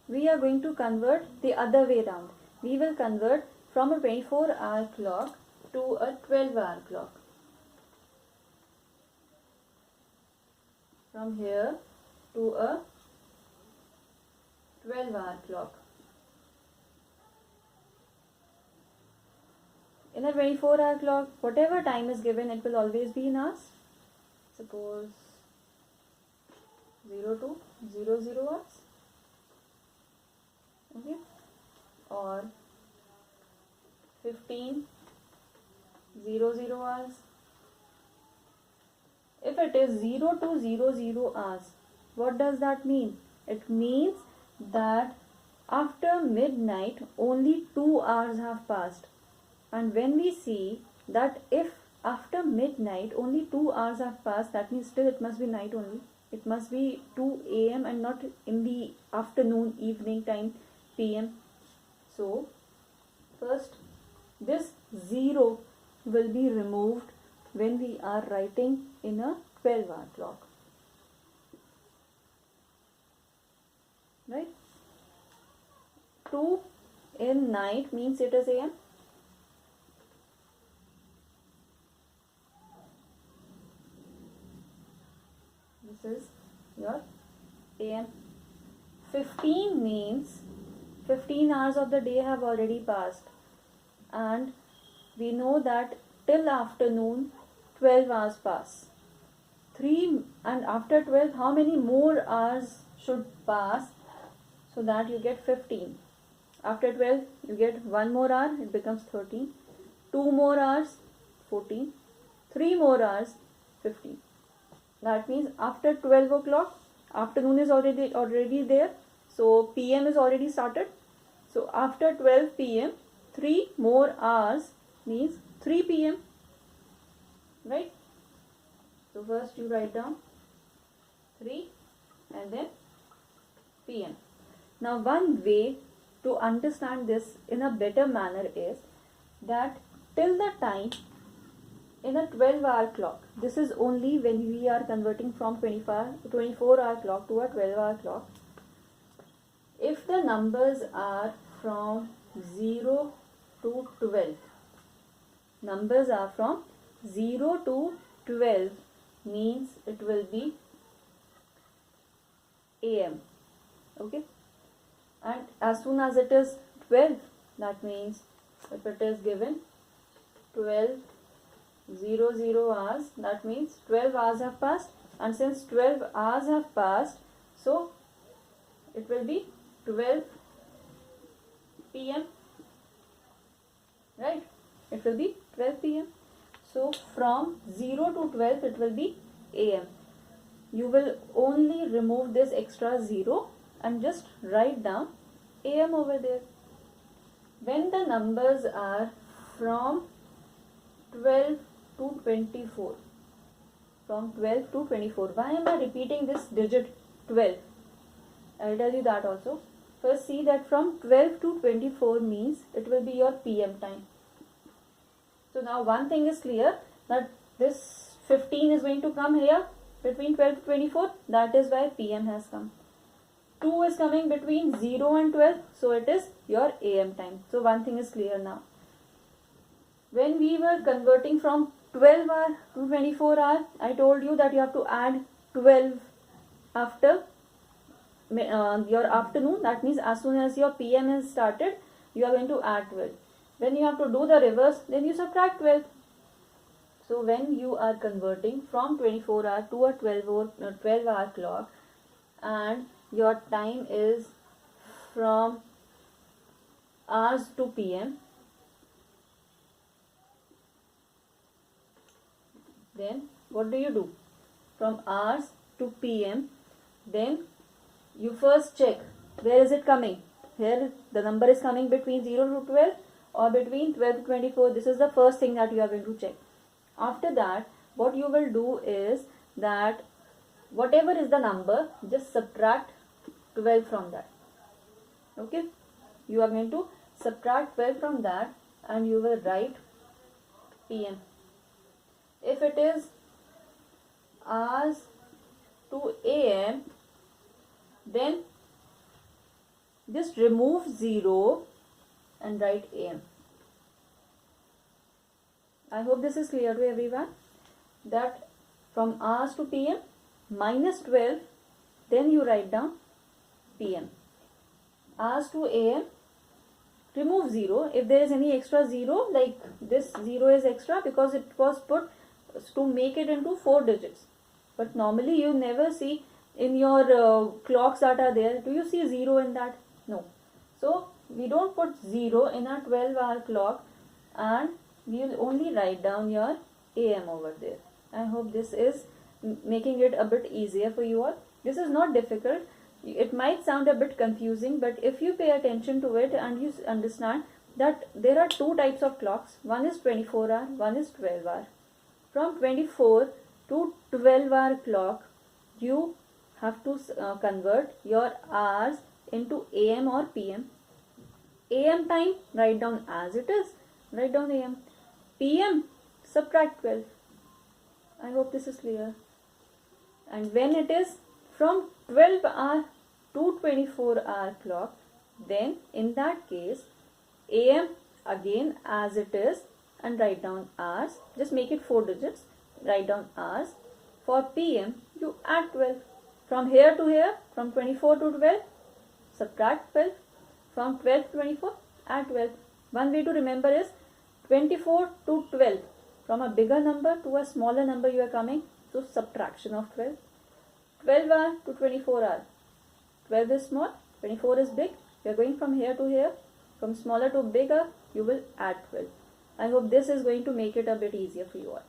we are going to convert the other way round. We will convert from a 24-hour clock to a 12-hour clock. From here to a 12-hour clock. In a 24-hour clock, whatever time is given, it will always be in hours. Suppose 0 to 00 hours. Okay, or 15:00 hours. If it is 0 to 00 hours, what does that mean? It means that after midnight only 2 hours have passed. And when we see that if after midnight only 2 hours have passed, that means still it must be night only. It must be 2 a.m. and not in the afternoon, evening time, p.m. So, first this 0 will be removed when we are writing in a 12-hour clock. Right? 2 in night means it is a.m. This is your a.m. 15 means 15 hours of the day have already passed, and we know that till afternoon 12 hours pass. 3 and after 12, how many more hours should pass so that you get 15? After 12 you get 1 more hour, it becomes 13. 2 more hours, 14. 3 more hours, 15. That means after 12 o'clock, afternoon is already there, so PM is already started. So after 12 PM, 3 more hours means 3 PM. Right? So first you write down 3 and then PM. Now one way to understand this in a better manner is that till the time in a 12-hour clock, this is only when we are converting from 24-hour clock to a 12-hour clock. If the numbers are from 0 to 12, numbers are from 0 to 12 means it will be AM. Okay, and as soon as it is 12, that means if it is given 12:00 hours, that means 12 hours have passed, and since 12 hours have passed, so it will be 12 PM. Right? It will be 12 PM. So from 0 to 12 it will be AM. You will only remove this extra 0 and just write down AM over there. When the numbers are from 12 to 24, from 12 to 24, why am I repeating this digit 12? I'll tell you that also. First see that from 12 to 24 means it will be your PM time. So now one thing is clear, that this 15 is going to come here between 12 to 24, that is why PM has come. 2 is coming between 0 and 12, so it is your AM time. So one thing is clear now. When we were converting from 12 hour to 24 hour, I told you that you have to add 12 after your afternoon. That means as soon as your PM is started, you are going to add 12. When you have to do the reverse, then you subtract 12. So when you are converting from 24 hour to a 12 hour clock, and your time is from hours to PM, then what do? From hours to PM, then you first check where is it coming. Here the number is coming between 0 to 12 or between 12 to 24. This is the first thing that you are going to check. After that, what you will do is that whatever is the number, just subtract 12 from that. Okay, you are going to subtract 12 from that and you will write PM. If it is hours to AM, then just remove 0 and write AM. I hope this is clear to everyone, that from hours to PM minus 12, then you write down PM. Hours to AM, remove 0. If there is any extra 0, like this 0 is extra because it was put to make it into 4 digits. But normally you never see in your clocks that are there, do you see 0 in that? No. So we don't put 0 in our 12-hour clock, and we will only write down your AM over there. I hope this is making it a bit easier for you all. This is not difficult. It might sound a bit confusing, but if you pay attention to it and you understand that there are two types of clocks, one is 24-hour, one is 12-hour. From 24 to 12-hour clock, you have to convert your hours into AM or PM. AM time, write down as it is, write down AM. PM, subtract 12. I hope this is clear. And when it is from 12-hour to 24-hour clock, then in that case, AM again as it is and write down hours. Just make it 4 digits, write down hours. For PM, you add 12. From here to here, from 24 to 12, subtract 12. From 12 to 24, add 12. One way to remember is 24 to 12. From a bigger number to a smaller number you are coming, so subtraction of 12. 12 hour to 24 hour. 12 is small, 24 is big. We are going from here to here. From smaller to bigger, you will add 12. I hope this is going to make it a bit easier for you all.